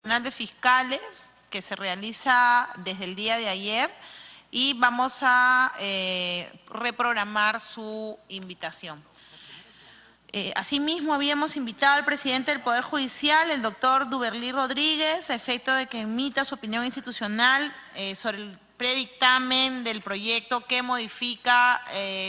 de Fiscales que se realiza desde el día de ayer y vamos a reprogramar su invitación. Asimismo, habíamos invitado al presidente del Poder Judicial, el doctor Duberly Rodríguez, a efecto de que emita su opinión institucional sobre el predictamen del proyecto que modifica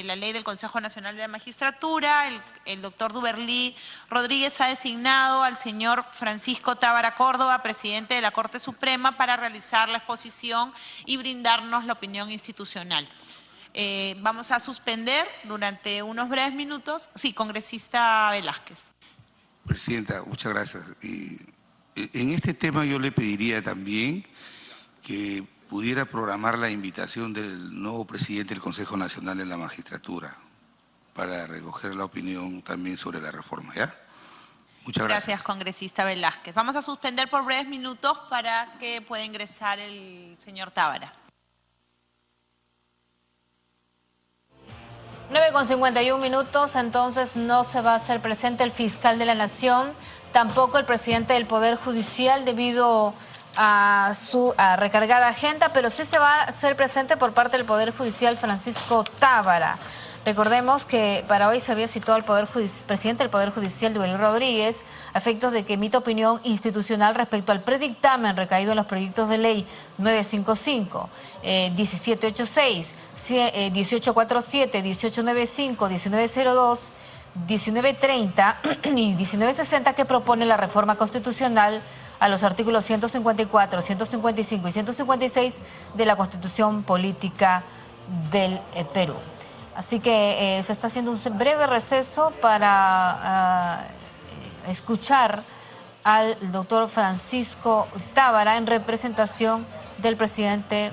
la ley del Consejo Nacional de la Magistratura. El doctor Duberly Rodríguez ha designado al señor Francisco Tábara Córdoba, presidente de la Corte Suprema, para realizar la exposición y brindarnos la opinión institucional. Vamos a suspender durante unos breves minutos. Sí, congresista Velázquez. Presidenta, muchas gracias. En este tema yo le pediría también que pudiera programar la invitación del nuevo presidente del Consejo Nacional de la Magistratura para recoger la opinión también sobre la reforma, ¿ya? Muchas gracias. Gracias, congresista Velázquez. Vamos a suspender por breves minutos para que pueda ingresar el señor Tábara. 9:51, entonces no se va a hacer presente el fiscal de la Nación, tampoco el presidente del Poder Judicial debido a su recargada agenda, pero sí se va a hacer presente por parte del Poder Judicial Francisco Tábara. Recordemos que para hoy se había citado al presidente del Poder Judicial, Duberly Rodríguez, a efectos de que emita opinión institucional respecto al predictamen recaído en los proyectos de ley 955, 1786, 1847, 1895, 1902, 1930 y 1960, que propone la reforma constitucional a los artículos 154, 155 y 156 de la Constitución Política del Perú. Así que se está haciendo un breve receso para escuchar al doctor Francisco Tábara en representación del presidente,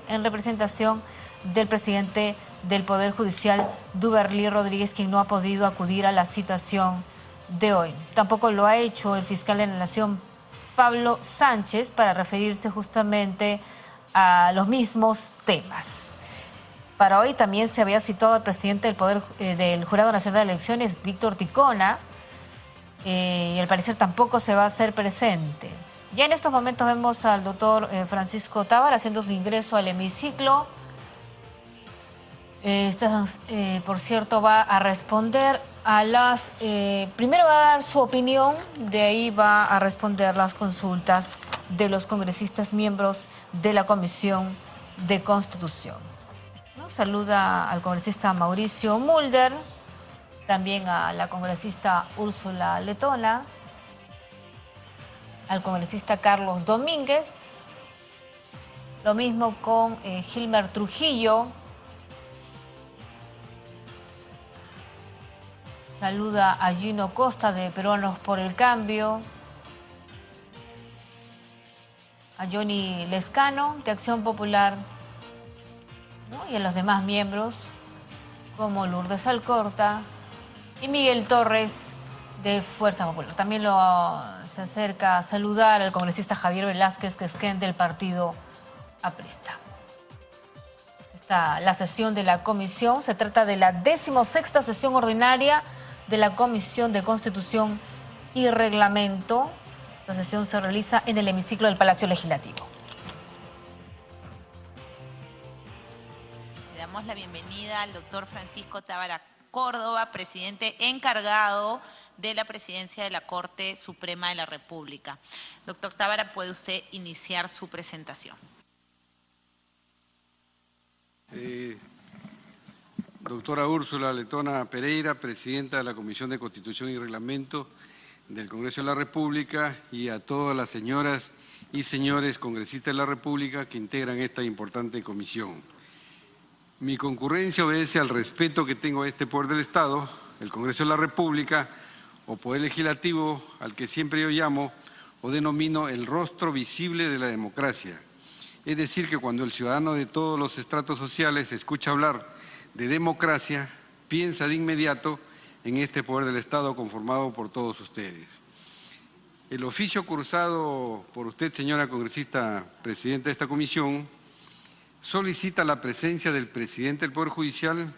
en representación del presidente del Poder Judicial, Duberly Rodríguez, quien no ha podido acudir a la citación de hoy. Tampoco lo ha hecho el fiscal de la Nación, Pablo Sánchez, para referirse justamente a los mismos temas. Para hoy también se había citado al presidente del Jurado Nacional de Elecciones, Víctor Ticona, y al parecer tampoco se va a hacer presente. Ya en estos momentos vemos al doctor Francisco Tábara haciendo su ingreso al hemiciclo. Por cierto, va a responder a las... primero va a dar su opinión, de ahí va a responder las consultas de los congresistas miembros de la Comisión de Constitución. Saluda al congresista Mauricio Mulder, también a la congresista Úrsula Letona, al congresista Carlos Domínguez, lo mismo con Gilmer Trujillo, saluda a Gino Costa de Peruanos por el Cambio, a Johnny Lescano de Acción Popular, ¿no? Y a los demás miembros como Lourdes Alcorta y Miguel Torres de Fuerza Popular. También se acerca a saludar al congresista Javier Velázquez, que es del partido aprista. La sesión de la comisión se trata de la 16ª sesión ordinaria de la Comisión de Constitución y Reglamento. Esta sesión se realiza en el hemiciclo del Palacio Legislativo. Le damos la bienvenida al doctor Francisco Tábara Córdoba, presidente encargado de la presidencia de la Corte Suprema de la República. Doctor Tábara, puede usted iniciar su presentación. Doctora Úrsula Letona Pereira, presidenta de la Comisión de Constitución y Reglamento del Congreso de la República, y a todas las señoras y señores congresistas de la República que integran esta importante comisión. Mi concurrencia obedece al respeto que tengo a este poder del Estado, el Congreso de la República, o Poder Legislativo, al que siempre yo llamo o denomino el rostro visible de la democracia. Es decir, que cuando el ciudadano de todos los estratos sociales escucha hablar de democracia, piensa de inmediato en este poder del Estado conformado por todos ustedes. El oficio cursado por usted, señora congresista presidenta de esta comisión, solicita la presencia del presidente del Poder Judicial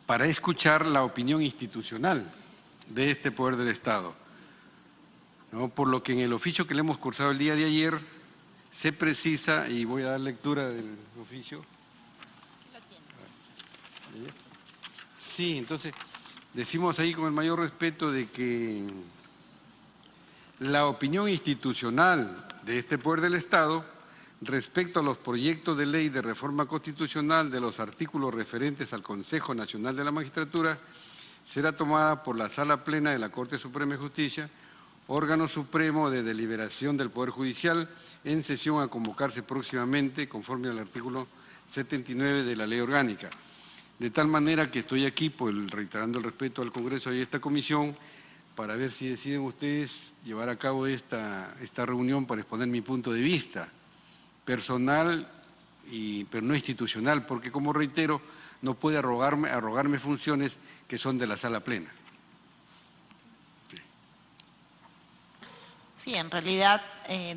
para escuchar la opinión institucional de este poder del Estado. ¿no? Por lo que en el oficio que le hemos cursado el día de ayer se precisa, y voy a dar lectura del oficio. Sí, entonces decimos ahí con el mayor respeto de que la opinión institucional de este Poder del Estado respecto a los proyectos de ley de reforma constitucional de los artículos referentes al Consejo Nacional de la Magistratura será tomada por la Sala Plena de la Corte Suprema de Justicia, órgano supremo de deliberación del Poder Judicial, en sesión a convocarse próximamente conforme al artículo 79 de la Ley Orgánica. De tal manera que estoy aquí, pues, reiterando el respeto al Congreso y a esta comisión, para ver si deciden ustedes llevar a cabo esta reunión para exponer mi punto de vista personal, pero no institucional, porque, como reitero, no puede arrogarme funciones que son de la Sala Plena. Sí, en realidad,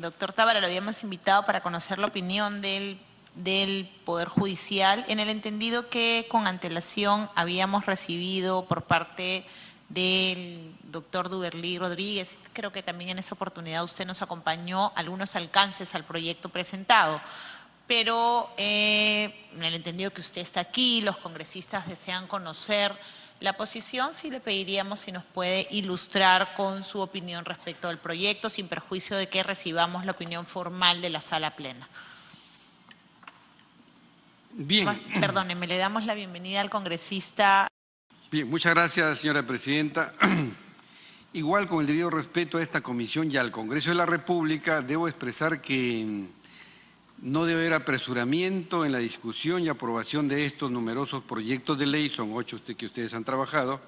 doctor Tábara, lo habíamos invitado para conocer la opinión del Poder Judicial, en el entendido que con antelación habíamos recibido por parte del doctor Duberlí Rodríguez, creo que también en esa oportunidad usted nos acompañó, algunos alcances al proyecto presentado, pero en el entendido que usted está aquí, los congresistas desean conocer la posición, sí le pediríamos si nos puede ilustrar con su opinión respecto al proyecto, sin perjuicio de que recibamos la opinión formal de la Sala Plena. Bien. Perdóneme, le damos la bienvenida al congresista. Bien, muchas gracias, señora presidenta. Igual, con el debido respeto a esta comisión y al Congreso de la República, debo expresar que no debe haber apresuramiento en la discusión y aprobación de estos numerosos proyectos de ley, son 8 que ustedes han trabajado,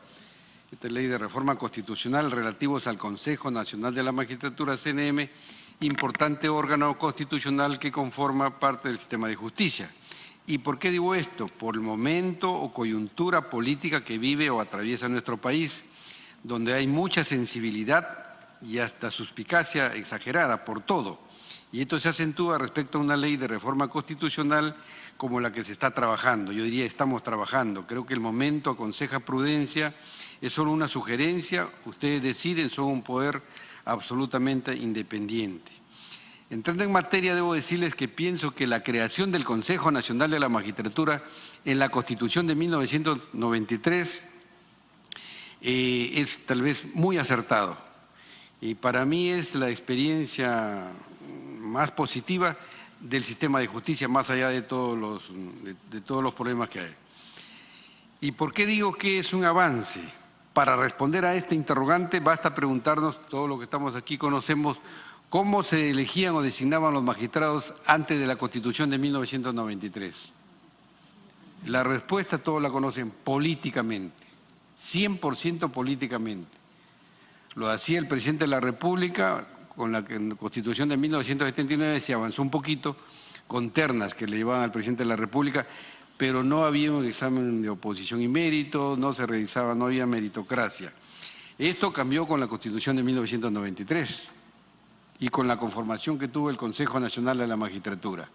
esta ley de reforma constitucional relativos al Consejo Nacional de la Magistratura, CNM, importante órgano constitucional que conforma parte del sistema de justicia. ¿Y por qué digo esto? Por el momento o coyuntura política que vive o atraviesa nuestro país, donde hay mucha sensibilidad y hasta suspicacia exagerada por todo. Y esto se acentúa respecto a una ley de reforma constitucional como la que se está trabajando. Yo diría, estamos trabajando. Creo que el momento aconseja prudencia, es solo una sugerencia, ustedes deciden, son un poder absolutamente independiente. Entrando en materia, debo decirles que pienso que la creación del Consejo Nacional de la Magistratura en la Constitución de 1993 es tal vez muy acertado. Y para mí es la experiencia más positiva del sistema de justicia, más allá de todos los problemas que hay. ¿Y por qué digo que es un avance? Para responder a este interrogante basta preguntarnos, todos los que estamos aquí conocemos, ¿cómo se elegían o designaban los magistrados antes de la Constitución de 1993? La respuesta todos la conocen: políticamente, 100% políticamente. Lo hacía el presidente de la República. Con la Constitución de 1979 se avanzó un poquito, con ternas que le llevaban al presidente de la República, pero no había un examen de oposición y mérito, no se revisaba, no había meritocracia. Esto cambió con la Constitución de 1993 y con la conformación que tuvo el Consejo Nacional de la Magistratura.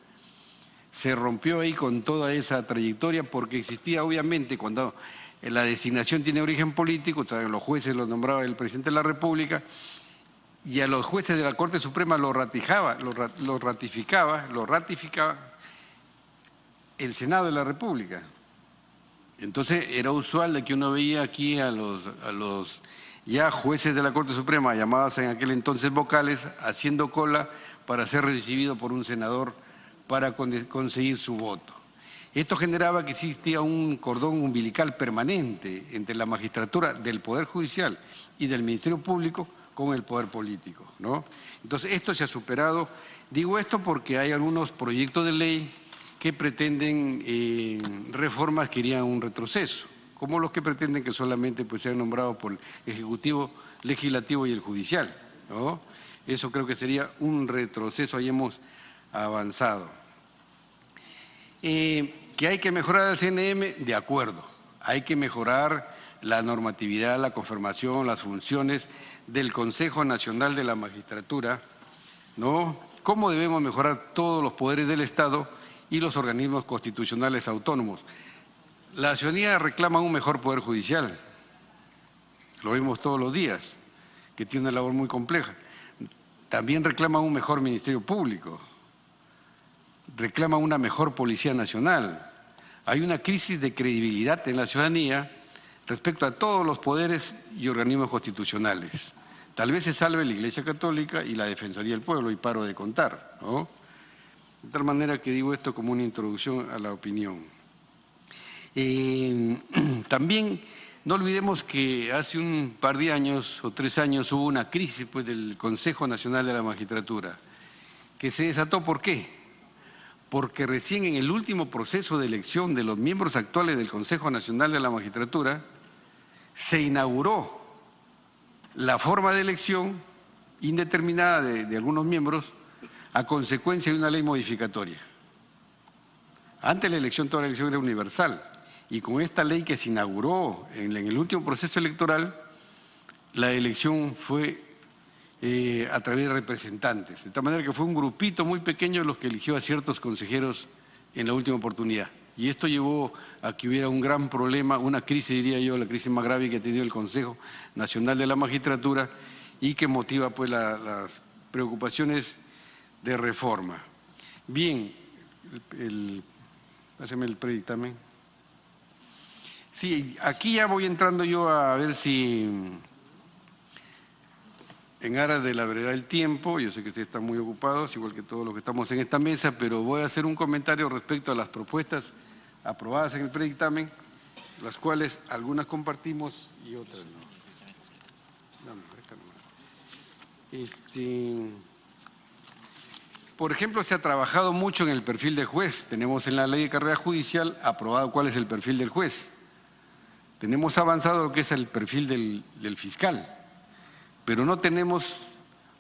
Se rompió ahí con toda esa trayectoria porque existía, obviamente, cuando la designación tiene origen político, ¿saben? Los jueces los nombraba el presidente de la República, y a los jueces de la Corte Suprema lo ratificaba el Senado de la República. Entonces era usual de que uno veía aquí a los ya jueces de la Corte Suprema, llamados en aquel entonces vocales, haciendo cola para ser recibido por un senador para conseguir su voto. Esto generaba que existía un cordón umbilical permanente entre la magistratura del Poder Judicial y del Ministerio Público con el poder político, ¿no? Entonces, esto se ha superado. Digo esto porque hay algunos proyectos de ley que pretenden reformas que irían a un retroceso, como los que pretenden que solamente pues, sean nombrados por el Ejecutivo, Legislativo y el Judicial, ¿no? Eso creo que sería un retroceso, ahí hemos avanzado. Que hay que mejorar el CNM, de acuerdo, hay que mejorar la normatividad, la conformación, las funciones del Consejo Nacional de la Magistratura, ¿no? ¿Cómo debemos mejorar todos los poderes del Estado y los organismos constitucionales autónomos? La ciudadanía reclama un mejor poder judicial, lo vemos todos los días, que tiene una labor muy compleja. también reclaman un mejor Ministerio Público, reclaman una mejor Policía Nacional. Hay una crisis de credibilidad en la ciudadanía respecto a todos los poderes y organismos constitucionales. Tal vez se salve la Iglesia Católica y la Defensoría del Pueblo, y paro de contar, ¿no? De tal manera que digo esto como una introducción a la opinión. También no olvidemos que hace un par de años o 3 años hubo una crisis pues, del Consejo Nacional de la Magistratura, que se desató. ¿Por qué? Porque recién en el último proceso de elección de los miembros actuales del Consejo Nacional de la Magistratura se inauguró la forma de elección indeterminada de algunos miembros a consecuencia de una ley modificatoria. Antes la elección, toda la elección era universal, y con esta ley que se inauguró en el último proceso electoral, la elección fue a través de representantes, de tal manera que fue un grupito muy pequeño los que eligió a ciertos consejeros en la última oportunidad. Y esto llevó a que hubiera un gran problema, una crisis, diría yo, la crisis más grave que ha tenido el Consejo Nacional de la Magistratura y que motiva pues las preocupaciones de reforma. Bien, pásame el predictamen. Sí, aquí ya voy entrando yo a ver si, en aras de la brevedad del tiempo, yo sé que ustedes están muy ocupados, igual que todos los que estamos en esta mesa, pero voy a hacer un comentario respecto a las propuestas aprobadas en el predictamen, las cuales algunas compartimos y otras no. Por ejemplo, se ha trabajado mucho en el perfil del juez. Tenemos en la ley de carrera judicial aprobado cuál es el perfil del juez. Tenemos avanzado lo que es el perfil del fiscal, pero no tenemos,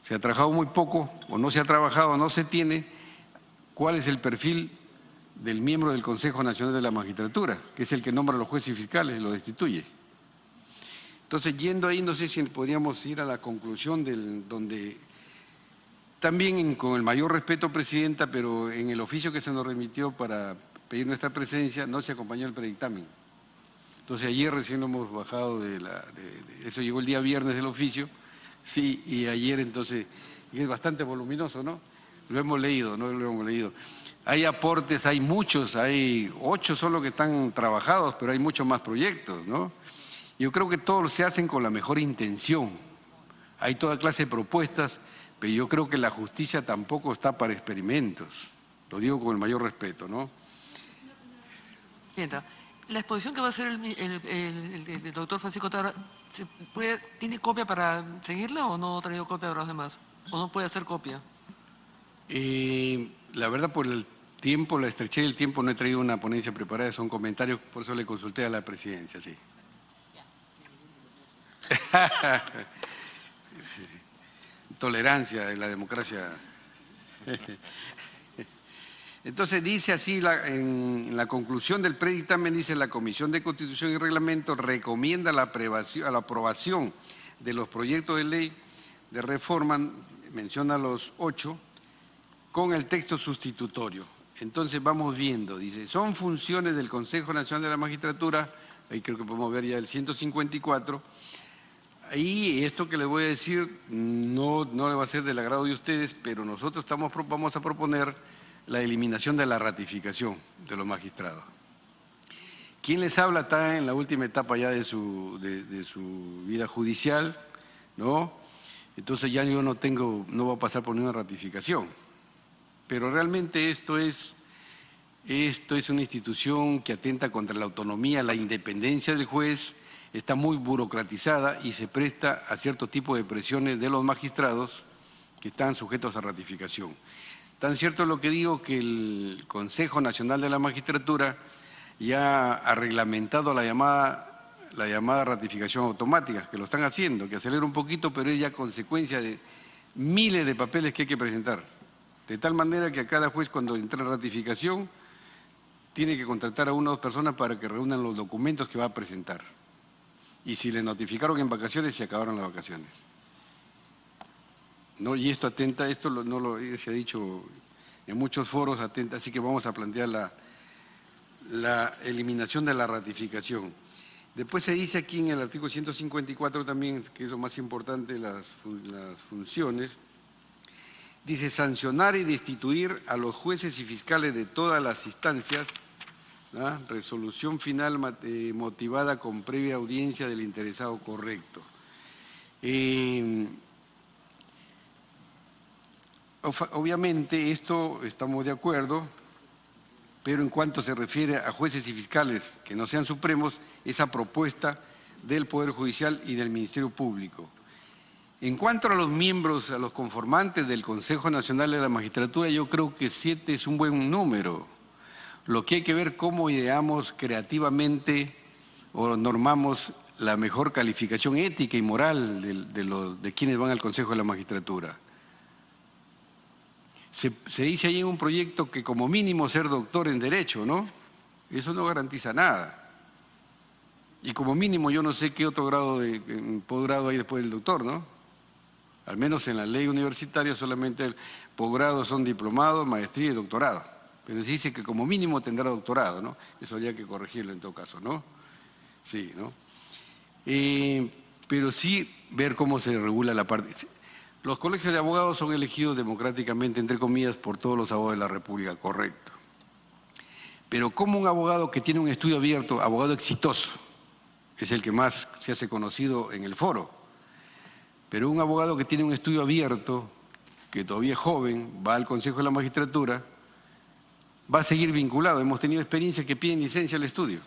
se ha trabajado muy poco, o no se ha trabajado, o no se tiene, cuál es el perfil del miembro del Consejo Nacional de la Magistratura, que es el que nombra a los jueces y fiscales y los destituye. Entonces, yendo ahí, no sé si podríamos ir a la conclusión donde también con el mayor respeto, Presidenta, pero en el oficio que se nos remitió para pedir nuestra presencia no se acompañó el predictamen. Entonces, ayer recién lo hemos bajado eso llegó el día viernes del oficio, sí, y ayer entonces, y es bastante voluminoso, ¿no? Lo hemos leído, ¿no? Lo hemos leído. Hay aportes, hay muchos, hay 8 solo que están trabajados, pero hay muchos más proyectos, ¿no? Yo creo que todos se hacen con la mejor intención. Hay toda clase de propuestas, pero yo creo que la justicia tampoco está para experimentos. Lo digo con el mayor respeto, ¿no? Presidenta, la exposición que va a hacer el doctor Francisco Tavera, ¿tiene copia para seguirla o no ha traído copia para los demás? ¿O no puede hacer copia? La verdad, por el tiempo, la estrechez del tiempo, no he traído una ponencia preparada, son comentarios, por eso le consulté a la presidencia, sí. Tolerancia en la democracia. Entonces dice así, en la conclusión del predictamen dice: la Comisión de Constitución y Reglamento recomienda la aprobación de los proyectos de ley de reforma, menciona los 8, con el texto sustitutorio. Entonces vamos viendo, dice, son funciones del Consejo Nacional de la Magistratura, ahí creo que podemos ver ya el 154, y esto que les voy a decir no le va a ser del agrado de ustedes, pero nosotros vamos a proponer la eliminación de la ratificación de los magistrados. Quien les habla está en la última etapa ya de su vida judicial, ¿no? Entonces ya yo no voy a pasar por ninguna ratificación. Pero realmente esto es una institución que atenta contra la autonomía, la independencia del juez, está muy burocratizada y se presta a cierto tipo de presiones de los magistrados que están sujetos a ratificación. Tan cierto es lo que digo que el Consejo Nacional de la Magistratura ya ha reglamentado la llamada ratificación automática, que lo están haciendo, que acelera un poquito, pero es ya consecuencia de miles de papeles que hay que presentar. De tal manera que a cada juez, cuando entra ratificación, tiene que contratar a 1 o 2 personas para que reúnan los documentos que va a presentar. Y si le notificaron en vacaciones, se acabaron las vacaciones. ¿No? Y esto atenta, se ha dicho en muchos foros, atenta, así que vamos a plantear la eliminación de la ratificación. Después se dice aquí en el artículo 154 también, que es lo más importante, las funciones, dice sancionar y destituir a los jueces y fiscales de todas las instancias, ¿ah? Resolución final motivada con previa audiencia del interesado correcto. Obviamente esto estamos de acuerdo, pero en cuanto se refiere a jueces y fiscales que no sean supremos, esa propuesta del Poder Judicial y del Ministerio Público. En cuanto a los miembros, a los conformantes del Consejo Nacional de la Magistratura, yo creo que 7 es un buen número. Lo que hay que ver cómo ideamos creativamente o normamos la mejor calificación ética y moral de quienes van al Consejo de la Magistratura. Se dice ahí en un proyecto que como mínimo ser doctor en Derecho, ¿no? Eso no garantiza nada. Y como mínimo yo no sé qué otro grado posgrado hay después del doctor, ¿no? Al menos en la ley universitaria solamente el posgrado son diplomados, maestría y doctorado. Pero se dice que como mínimo tendrá doctorado, ¿no? Eso habría que corregirlo en todo caso, ¿no? Sí, ¿no? Pero sí ver cómo se regula la parte. Los colegios de abogados son elegidos democráticamente, entre comillas, por todos los abogados de la República, correcto. Pero como un abogado que tiene un estudio abierto, abogado exitoso, es el que más se hace conocido en el foro, pero un abogado que tiene un estudio abierto, que todavía es joven, va al Consejo de la Magistratura, va a seguir vinculado. Hemos tenido experiencias que piden licencia al estudio,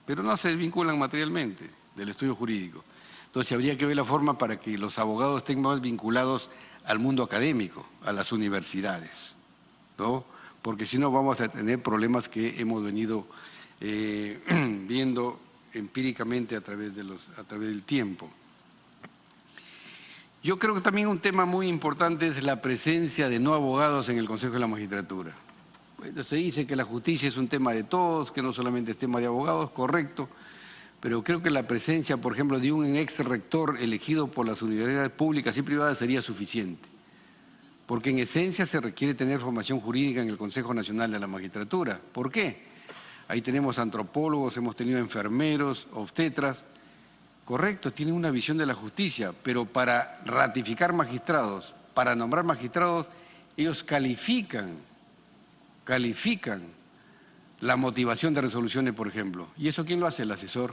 pero no se vinculan materialmente del estudio jurídico. Entonces habría que ver la forma para que los abogados estén más vinculados al mundo académico, a las universidades, ¿no? Porque si no vamos a tener problemas que hemos venido viendo empíricamente a través del tiempo. Yo creo que también un tema muy importante es la presencia de no abogados en el Consejo de la Magistratura. Bueno, se dice que la justicia es un tema de todos, que no solamente es tema de abogados, correcto, pero creo que la presencia, por ejemplo, de un ex rector elegido por las universidades públicas y privadas sería suficiente, porque en esencia se requiere tener formación jurídica en el Consejo Nacional de la Magistratura. ¿Por qué? Ahí tenemos antropólogos, hemos tenido enfermeros, obstetras, correcto, tienen una visión de la justicia, pero para ratificar magistrados, para nombrar magistrados, ellos califican la motivación de resoluciones, por ejemplo. ¿Y eso quién lo hace? El asesor.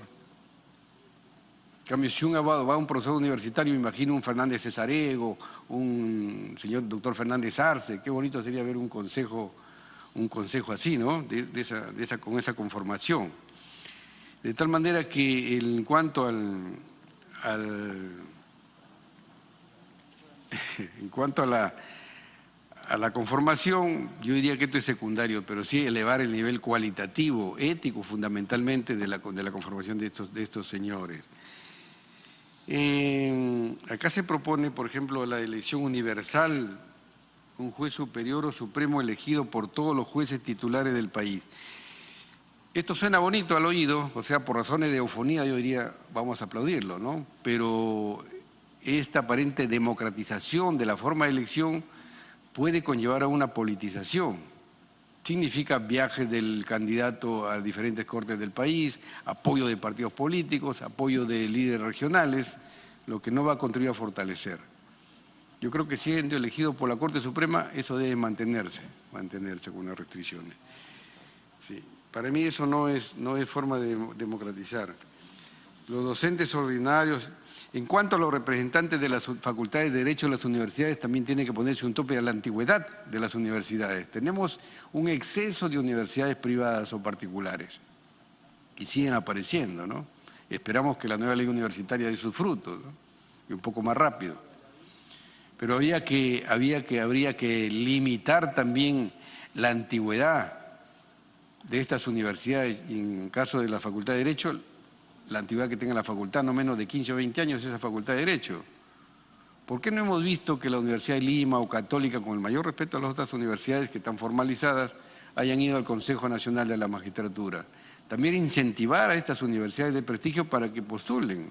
En cambio, si un abogado va a un proceso universitario, me imagino un Fernández Cesarego, un señor doctor Fernández Arce, qué bonito sería ver un consejo así, ¿no? Con esa conformación. De tal manera que en cuanto a la conformación, yo diría que esto es secundario, pero sí elevar el nivel cualitativo, ético, fundamentalmente, de la conformación de estos señores. Acá se propone, por ejemplo, la elección universal, un juez superior o supremo elegido por todos los jueces titulares del país. Esto suena bonito al oído, o sea, por razones de eufonía yo diría, vamos a aplaudirlo, ¿no? Pero esta aparente democratización de la forma de elección puede conllevar a una politización. Significa viajes del candidato a diferentes cortes del país, apoyo de partidos políticos, apoyo de líderes regionales, lo que no va a contribuir a fortalecer. Yo creo que siendo elegido por la Corte Suprema, eso debe mantenerse con unas restricciones. Sí. Para mí eso no es forma de democratizar. Los docentes ordinarios, en cuanto a los representantes de las facultades de Derecho de las universidades, también tiene que ponerse un tope a la antigüedad de las universidades. Tenemos un exceso de universidades privadas o particulares y siguen apareciendo, ¿no? Esperamos que la nueva ley universitaria dé sus frutos, ¿no? Y un poco más rápido. Pero habría que limitar también la antigüedad de estas universidades, y en caso de la Facultad de Derecho, la antigüedad que tenga la facultad, no menos de 15 o 20 años, esa Facultad de Derecho. ¿Por qué no hemos visto que la Universidad de Lima o Católica, con el mayor respeto a las otras universidades que están formalizadas, hayan ido al Consejo Nacional de la Magistratura? También incentivar a estas universidades de prestigio para que postulen,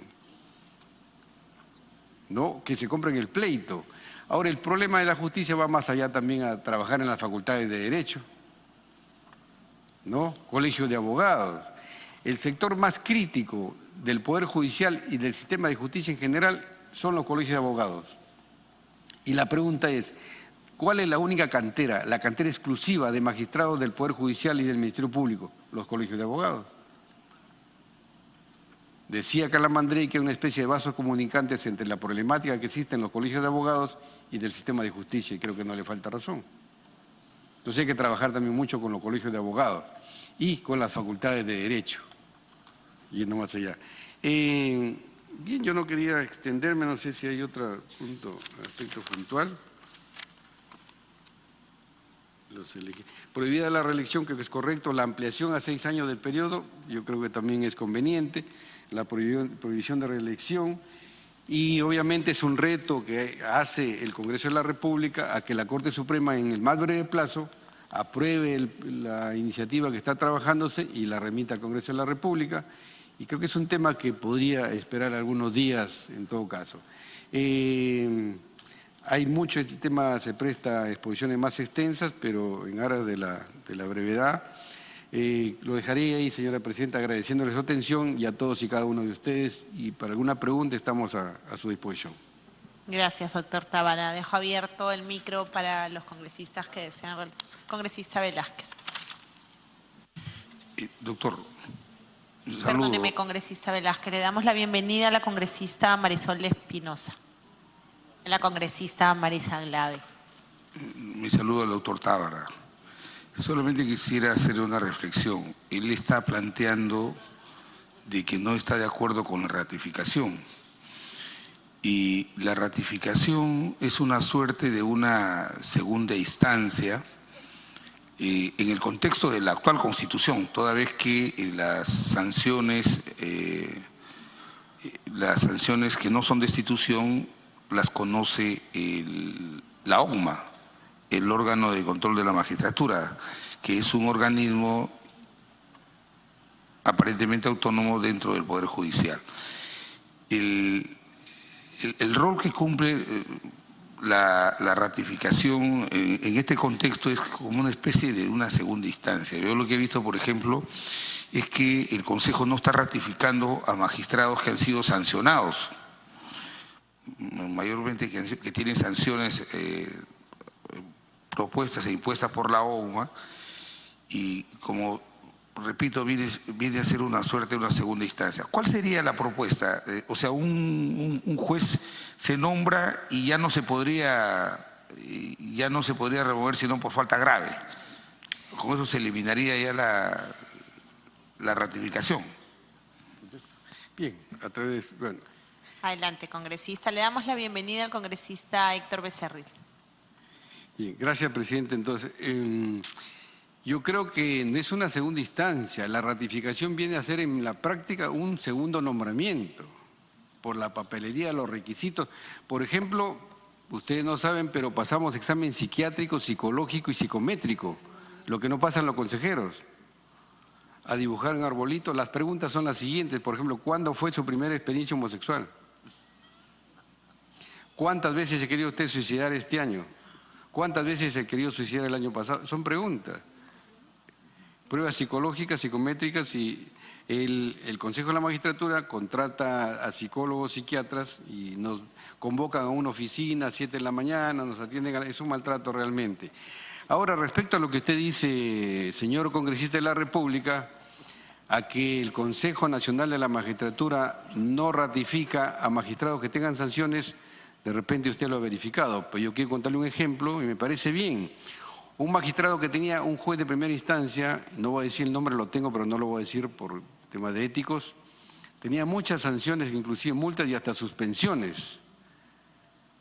¿no? Que se compren el pleito. Ahora, el problema de la justicia va más allá también a trabajar en las facultades de Derecho, ¿no? Colegios de abogados. El sector más crítico del Poder Judicial y del sistema de justicia en general son los colegios de abogados. Y la pregunta es, ¿Cuál es la única cantera? La cantera exclusiva de magistrados del Poder Judicial y del Ministerio Público, los colegios de abogados. Decía Carla Mandrey que hay una especie de vasos comunicantes entre la problemática que existe en los colegios de abogados y del sistema de justicia, y creo que no le falta razón. Entonces hay que trabajar también mucho con los colegios de abogados y con las facultades de Derecho, yendo más allá. Bien, yo no quería extenderme, no sé si hay otro aspecto puntual. Prohibida la reelección, creo que es correcto. La ampliación a 6 años del periodo, yo creo que también es conveniente. La prohibición de reelección. Y obviamente es un reto que hace el Congreso de la República a que la Corte Suprema en el más breve plazo apruebe la iniciativa que está trabajándose y la remita al Congreso de la República. Y creo que es un tema que podría esperar algunos días en todo caso. Hay mucho, este tema se presta a exposiciones más extensas, pero en aras de la brevedad. Lo dejaré ahí, señora presidenta, agradeciéndole su atención y a todos y cada uno de ustedes. Y para alguna pregunta estamos a su disposición. Gracias, doctor Tábara. Dejo abierto el micro para los congresistas que desean realizar. Congresista Velázquez. Doctor, saludo. Perdóneme, congresista Velázquez. Le damos la bienvenida a la congresista Marisol Espinosa. A la congresista Marisa Glave. Mi saludo al doctor Tábara. Solamente quisiera hacer una reflexión. Él está planteando de que no está de acuerdo con la ratificación. Y la ratificación es una suerte de una segunda instancia en el contexto de la actual Constitución, toda vez que las sanciones que no son destitución las conoce la OCMA, el órgano de control de la magistratura, que es un organismo aparentemente autónomo dentro del Poder Judicial. El rol que cumple la ratificación en este contexto es como una especie de una segunda instancia. Yo lo que he visto, por ejemplo, es que el Consejo no está ratificando a magistrados que han sido sancionados, mayormente que tienen sanciones propuestas e impuestas por la OCMA, y como repito, viene a ser una suerte de una segunda instancia. ¿Cuál sería la propuesta? O sea, un juez se nombra y ya no se podría remover sino por falta grave. Con eso se eliminaría ya la ratificación. Bien, a través, bueno. Adelante, congresista. Le damos la bienvenida al congresista Héctor Becerril. Bien, gracias, presidente. Entonces, yo creo que no es una segunda instancia. La ratificación viene a ser en la práctica un segundo nombramiento por la papelería, los requisitos. Por ejemplo, ustedes no saben, pero pasamos examen psiquiátrico, psicológico y psicométrico, lo que no pasan los consejeros. A dibujar un arbolito. Las preguntas son las siguientes. Por ejemplo, ¿cuándo fue su primera experiencia homosexual? ¿Cuántas veces se quería usted suicidar este año? ¿Cuántas veces se quería suicidar el año pasado? Son preguntas. Pruebas psicológicas, psicométricas, y el Consejo de la Magistratura contrata a psicólogos, psiquiatras y nos convocan a una oficina a 7 de la mañana, nos atienden, es un maltrato realmente. Ahora, respecto a lo que usted dice, señor congresista de la República, a que el Consejo Nacional de la Magistratura no ratifica a magistrados que tengan sanciones, de repente usted lo ha verificado, pero yo quiero contarle un ejemplo y me parece bien. Un magistrado que tenía un juez de primera instancia, no voy a decir el nombre, lo tengo, pero no lo voy a decir por temas de éticos, tenía muchas sanciones, inclusive multas y hasta suspensiones.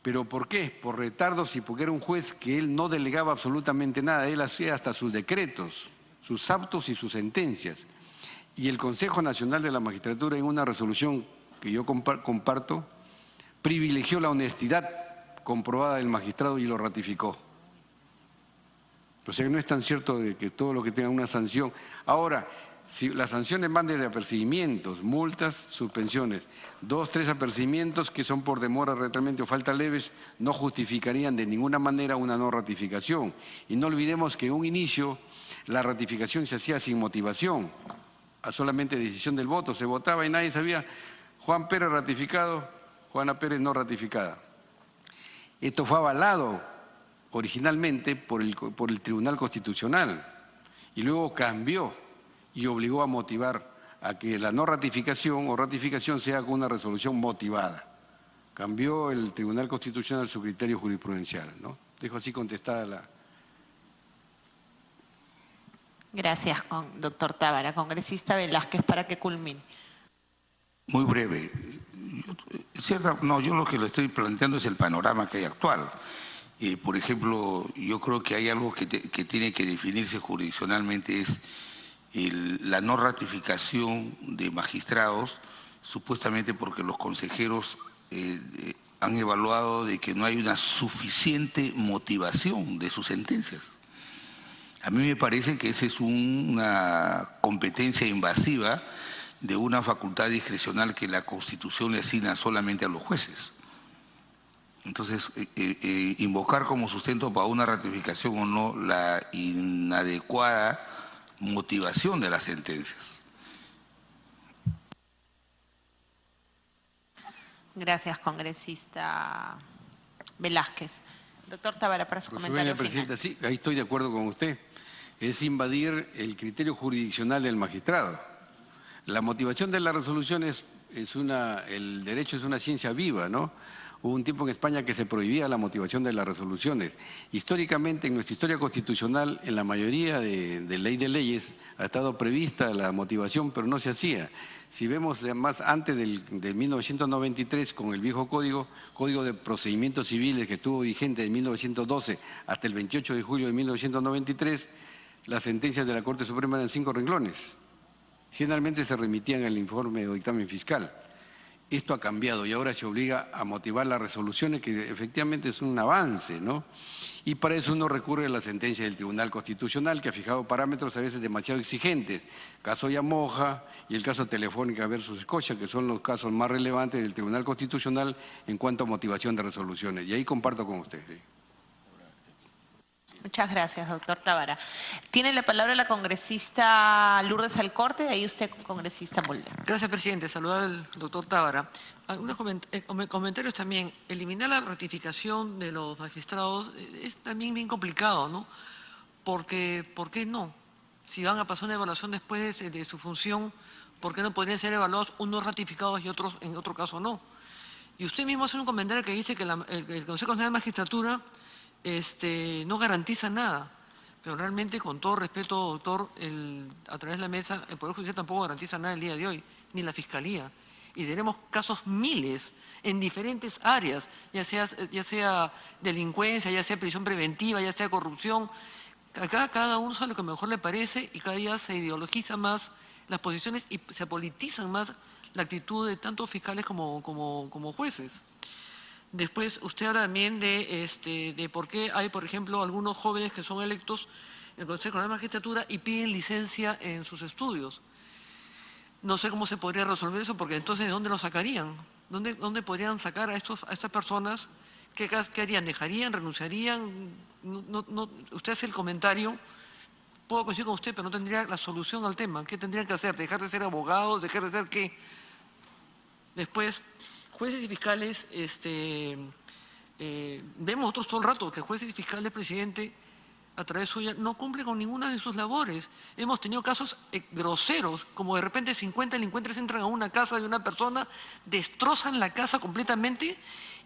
¿Pero por qué? Por retardos y porque era un juez que él no delegaba absolutamente nada, él hacía hasta sus decretos, sus autos y sus sentencias. Y el Consejo Nacional de la Magistratura, en una resolución que yo comparto, privilegió la honestidad comprobada del magistrado y lo ratificó. O sea que no es tan cierto de que todo lo que tenga una sanción. Ahora, si las sanciones van desde apercibimientos, multas, suspensiones, 2, 3 apercibimientos que son por demora, retraimiento o faltas leves, no justificarían de ninguna manera una no ratificación. Y no olvidemos que en un inicio la ratificación se hacía sin motivación, a solamente decisión del voto, se votaba y nadie sabía, Juan Pérez ratificado, Juana Pérez no ratificada. Esto fue avalado originalmente por el Tribunal Constitucional y luego cambió y obligó a motivar a que la no ratificación o ratificación sea con una resolución motivada. Cambió el Tribunal Constitucional su criterio jurisprudencial, ¿no? Dejo así contestada la... Gracias, doctor Tábara. Congresista Velázquez, para que culmine. Muy breve. Yo lo que le estoy planteando es el panorama que hay actual. Por ejemplo, yo creo que hay algo que tiene que definirse jurisdiccionalmente, es la no ratificación de magistrados, supuestamente porque los consejeros han evaluado de que no hay una suficiente motivación de sus sentencias. A mí me parece que esa es una competencia invasiva de una facultad discrecional que la Constitución le asigna solamente a los jueces. Entonces, invocar como sustento para una ratificación o no la inadecuada motivación de las sentencias. Gracias, congresista Velázquez. Doctor Tábara, para su comentario final. Presidenta, sí, ahí estoy de acuerdo con usted. Es invadir el criterio jurisdiccional del magistrado. La motivación de las resoluciones el derecho es una ciencia viva, ¿no? Hubo un tiempo en España que se prohibía la motivación de las resoluciones. Históricamente, en nuestra historia constitucional, en la mayoría de ley de leyes, ha estado prevista la motivación, pero no se hacía. Si vemos más antes del 1993, con el viejo Código de Procedimientos Civiles que estuvo vigente de 1912 hasta el 28 de julio de 1993, las sentencias de la Corte Suprema eran 5 renglones. Generalmente se remitían al informe o dictamen fiscal. Esto ha cambiado y ahora se obliga a motivar las resoluciones, que efectivamente es un avance, ¿no? Y para eso uno recurre a la sentencia del Tribunal Constitucional, que ha fijado parámetros a veces demasiado exigentes. Caso Yamoja y el caso Telefónica versus Scotia, que son los casos más relevantes del Tribunal Constitucional en cuanto a motivación de resoluciones. Y ahí comparto con usted. ¿Sí? Muchas gracias, doctor Tábara. Tiene la palabra la congresista Lourdes Alcorte, de ahí usted, congresista Molde. Gracias, presidente. Saludar al doctor Tábara. Algunos comentarios también. Eliminar la ratificación de los magistrados es también bien complicado, ¿no? Porque, ¿por qué no? Si van a pasar una evaluación después de su función, ¿por qué no podrían ser evaluados unos ratificados y otros en otro caso no? Y usted mismo hace un comentario que dice que el Consejo Nacional de Magistratura no garantiza nada, pero realmente, con todo respeto, doctor, a través de la mesa, el Poder Judicial tampoco garantiza nada el día de hoy, ni la Fiscalía. Y tenemos casos miles en diferentes áreas, ya sea delincuencia, ya sea prisión preventiva, ya sea corrupción. Acá cada uno sabe lo que mejor le parece y cada día se ideologiza más las posiciones y se politizan más la actitud de tanto fiscales como jueces. Después, usted habla también de por qué hay, por ejemplo, algunos jóvenes que son electos en el Consejo de Magistratura y piden licencia en sus estudios. No sé cómo se podría resolver eso, porque entonces, ¿de dónde lo sacarían? ¿Dónde podrían sacar a estas personas? ¿Qué harían? ¿Dejarían? ¿Renunciarían? Usted hace el comentario, puedo coincidir con usted, pero no tendría la solución al tema. ¿Qué tendrían que hacer? ¿Dejar de ser abogados? ¿Dejar de ser qué? Después, jueces y fiscales, vemos nosotros todo el rato que jueces y fiscales, presidente, a través suya, no cumplen con ninguna de sus labores. Hemos tenido casos groseros, como de repente 50 delincuentes entran a una casa de una persona, destrozan la casa completamente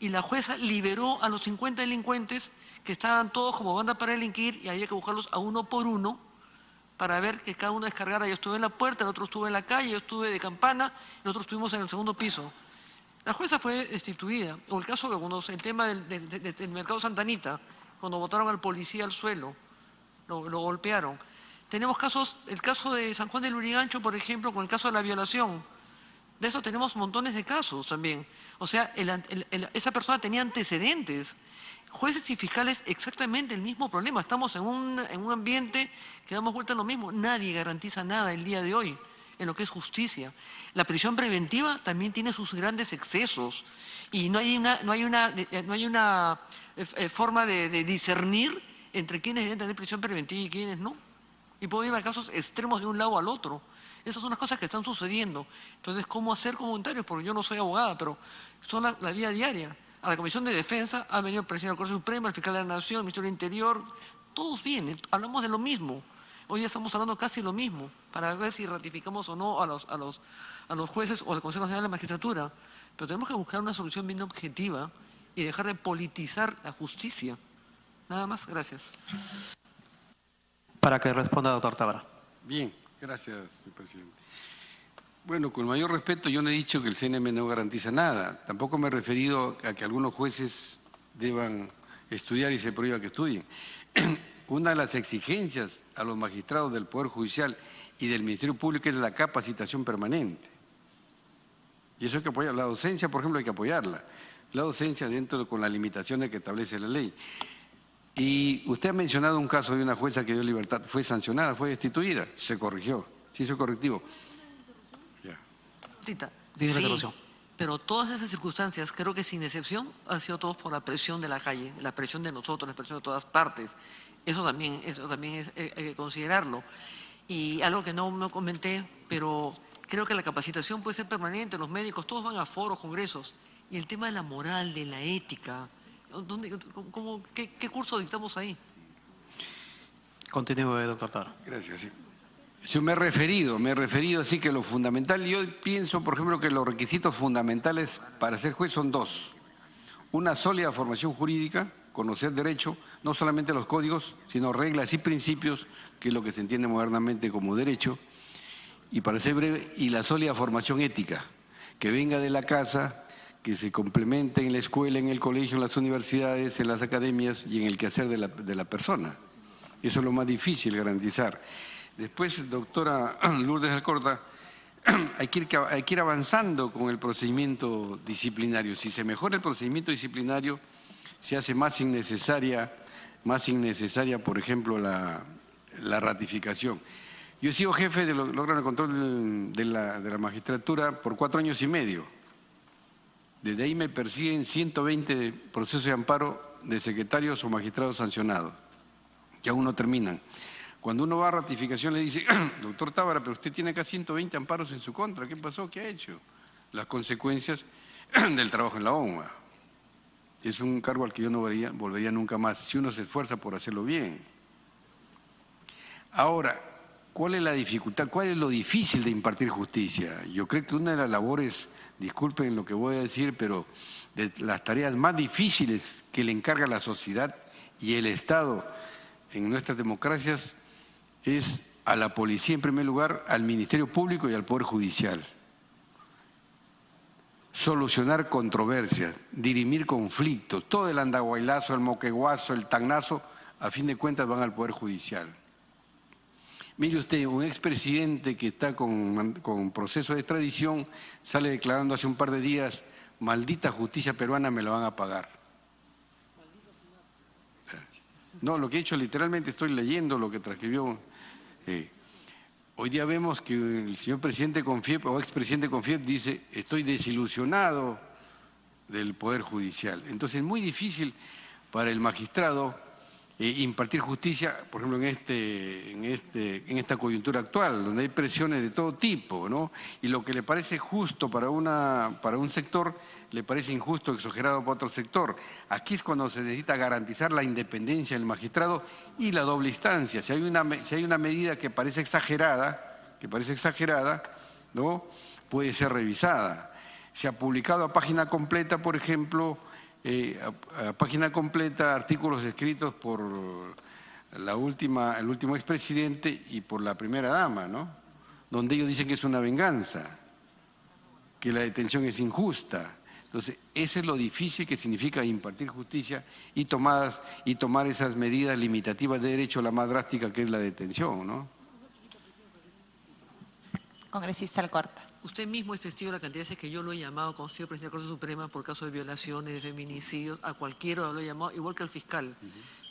y la jueza liberó a los 50 delincuentes que estaban todos como banda para delinquir y había que buscarlos a uno por uno para ver que cada uno descargara. Yo estuve en la puerta, el otro estuvo en la calle, yo estuve de campana, nosotros estuvimos en el segundo piso. La jueza fue destituida. O el caso que el tema del mercado Santa Anita, cuando botaron al policía al suelo, lo golpearon. Tenemos casos, el caso de San Juan del Lurigancho, por ejemplo, con el caso de la violación. De eso tenemos montones de casos también. O sea, esa persona tenía antecedentes. Jueces y fiscales, exactamente el mismo problema. Estamos en un ambiente que damos vuelta a lo mismo. Nadie garantiza nada el día de hoy en lo que es justicia. La prisión preventiva también tiene sus grandes excesos y no hay una forma de discernir entre quienes deben tener prisión preventiva y quienes no. Y puedo ir a casos extremos de un lado al otro. Esas son las cosas que están sucediendo. Entonces, ¿cómo hacer comentarios? Porque yo no soy abogada, pero son la vida diaria. a la Comisión de Defensa, ha venido el presidente del Corte Supremo, el fiscal de la Nación, el ministro del Interior, todos vienen, hablamos de lo mismo. Hoy ya estamos hablando casi lo mismo, para ver si ratificamos o no a los jueces o al Consejo Nacional de la Magistratura. Pero tenemos que buscar una solución bien objetiva y dejar de politizar la justicia. Nada más, gracias. Para que responda, doctor Tábara. Bien, gracias, señor presidente. Bueno, con mayor respeto, yo no he dicho que el CNM no garantiza nada. Tampoco me he referido a que algunos jueces deban estudiar y se prohíba que estudien. Una de las exigencias a los magistrados del Poder Judicial y del Ministerio Público es la capacitación permanente. Y eso hay que apoyar. La docencia, por ejemplo, hay que apoyarla. La docencia con las limitaciones que establece la ley. Y usted ha mencionado un caso de una jueza que dio libertad, fue sancionada, fue destituida, se corrigió, se hizo correctivo. Sí, pero todas esas circunstancias, creo que sin excepción, han sido todos por la presión de la calle, la presión de nosotros, la presión de todas partes. Eso también hay que considerarlo. Y algo que no comenté, pero creo que la capacitación puede ser permanente, los médicos, todos van a foros, congresos. Y el tema de la moral, de la ética, ¿qué curso dictamos ahí? Continúe, doctor Tábara. Gracias, sí. Yo me he referido así que lo fundamental, yo pienso, por ejemplo, que los requisitos fundamentales para ser juez son dos. Una sólida formación jurídica, conocer derecho, no solamente los códigos, sino reglas y principios, que es lo que se entiende modernamente como derecho. Y para ser breve, y la sólida formación ética, que venga de la casa, que se complemente en la escuela, en el colegio, en las universidades, en las academias y en el quehacer de la persona. Eso es lo más difícil garantizar. Después, doctora Lourdes Alcorta, hay que ir avanzando con el procedimiento disciplinario. Si se mejora el procedimiento disciplinario, se hace más innecesaria, por ejemplo, la ratificación. Yo he sido jefe del órgano de control de la magistratura por 4 años y medio. Desde ahí me persiguen 120 procesos de amparo de secretarios o magistrados sancionados, que aún no terminan. Cuando uno va a ratificación le dice, doctor Tábara, pero usted tiene acá 120 amparos en su contra, ¿qué pasó? ¿Qué ha hecho? Las consecuencias del trabajo en la ONMA. Es un cargo al que yo no volvería nunca más, si uno se esfuerza por hacerlo bien. Ahora, ¿cuál es la dificultad? ¿Cuál es lo difícil de impartir justicia? Yo creo que una de las labores, disculpen lo que voy a decir, pero de las tareas más difíciles que le encarga la sociedad y el Estado en nuestras democracias es a la policía en primer lugar, al Ministerio Público y al Poder Judicial. Solucionar controversias, dirimir conflictos, todo el andahuaylazo, el moqueguazo, el tagnazo, a fin de cuentas van al Poder Judicial. Mire usted, un expresidente que está con proceso de extradición sale declarando hace un par de días, maldita justicia peruana, me la van a pagar. No, lo que he hecho literalmente, estoy leyendo lo que transcribió. Hoy día vemos que el señor presidente Confiep o expresidente Confiep dice, estoy desilusionado del Poder Judicial. Entonces es muy difícil para el magistrado impartir justicia, por ejemplo, en esta coyuntura actual, donde hay presiones de todo tipo, ¿no? Y lo que le parece justo para un sector, le parece injusto, exagerado para otro sector. Aquí es cuando se necesita garantizar la independencia del magistrado y la doble instancia. Si hay una medida que parece exagerada, ¿no? Puede ser revisada. Se ha publicado a página completa, por ejemplo, a página completa artículos escritos por el último expresidente y por la primera dama, ¿no? Donde ellos dicen que es una venganza, que la detención es injusta. Entonces, eso es lo difícil que significa impartir justicia y tomar esas medidas limitativas de derecho, la más drástica que es la detención, ¿no? Congresista Alcorta. Usted mismo es testigo de la cantidad de veces que yo lo he llamado como señor presidente de la Corte Suprema por casos de violaciones, de feminicidios, a cualquiera lo he llamado, igual que al fiscal.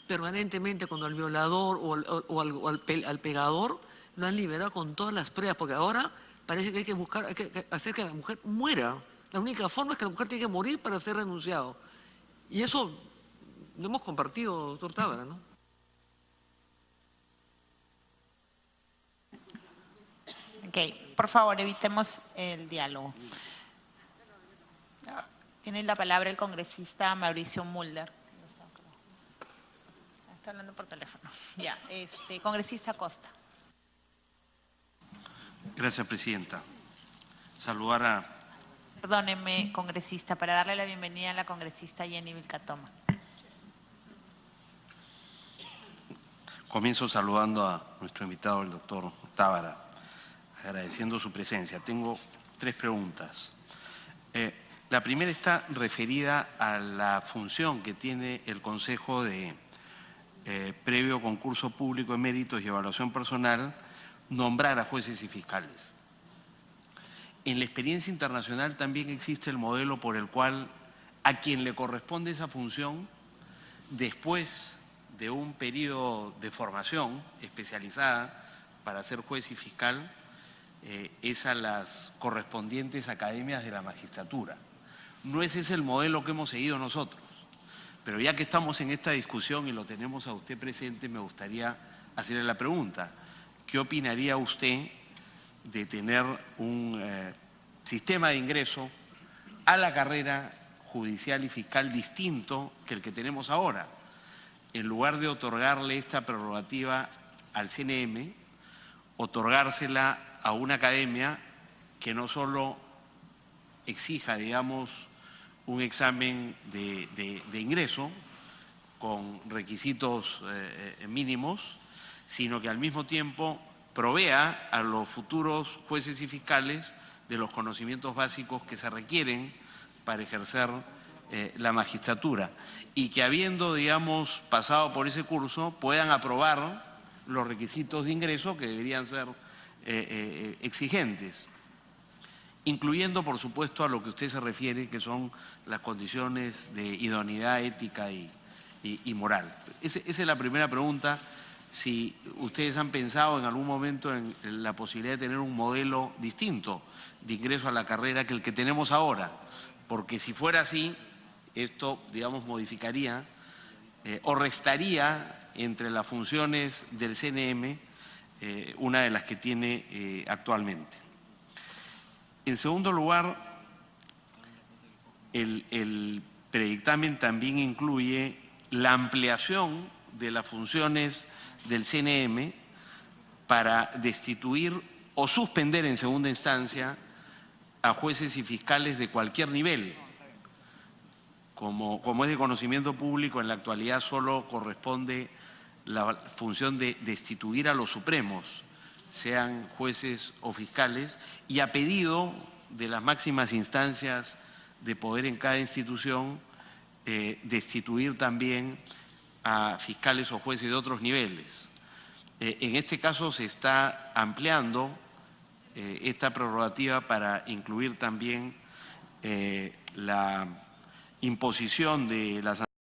Permanentemente cuando al violador o al pegador lo han liberado con todas las pruebas, porque ahora parece que hay que hacer que la mujer muera. La única forma es que la mujer tiene que morir para ser renunciado. Y eso lo hemos compartido, doctor Tábara, ¿no? Ok, por favor, evitemos el diálogo. Tiene la palabra el congresista Mauricio Mulder. Está hablando por teléfono. Ya, congresista Costa. Gracias, presidenta. Saludar a... Perdóneme, congresista, para darle la bienvenida a la congresista Jenny Vilcatoma. Comienzo saludando a nuestro invitado, el doctor Tábara, agradeciendo su presencia. Tengo 3 preguntas. La primera está referida a la función que tiene el Consejo de previo concurso público de méritos y evaluación personal, nombrar a jueces y fiscales. En la experiencia internacional también existe el modelo por el cual a quien le corresponde esa función, después de un periodo de formación especializada para ser juez y fiscal, es a las correspondientes academias de la magistratura. No ese es el modelo que hemos seguido nosotros, pero ya que estamos en esta discusión y lo tenemos a usted presente, me gustaría hacerle la pregunta. ¿Qué opinaría usted de tener un sistema de ingreso a la carrera judicial y fiscal distinto que el que tenemos ahora? En lugar de otorgarle esta prerrogativa al CNM, otorgársela a una academia que no solo exija, digamos, un examen de ingreso con requisitos mínimos, sino que al mismo tiempo provea a los futuros jueces y fiscales de los conocimientos básicos que se requieren para ejercer la magistratura y que habiendo, digamos, pasado por ese curso puedan aprobar los requisitos de ingreso que deberían ser exigentes, incluyendo, por supuesto, a lo que usted se refiere, que son las condiciones de idoneidad ética y moral. Esa es la primera pregunta. Si ustedes han pensado en algún momento en la posibilidad de tener un modelo distinto de ingreso a la carrera que el que tenemos ahora, porque si fuera así, esto, digamos, modificaría o restaría entre las funciones del CNM una de las que tiene actualmente. En segundo lugar, el predictamen también incluye la ampliación de las funciones del CNM para destituir o suspender en segunda instancia a jueces y fiscales de cualquier nivel. Como es de conocimiento público, en la actualidad solo corresponde la función de destituir a los supremos, sean jueces o fiscales, y a pedido de las máximas instancias de poder en cada institución, destituir también a fiscales o jueces de otros niveles. En este caso se está ampliando esta prerrogativa para incluir también la imposición de las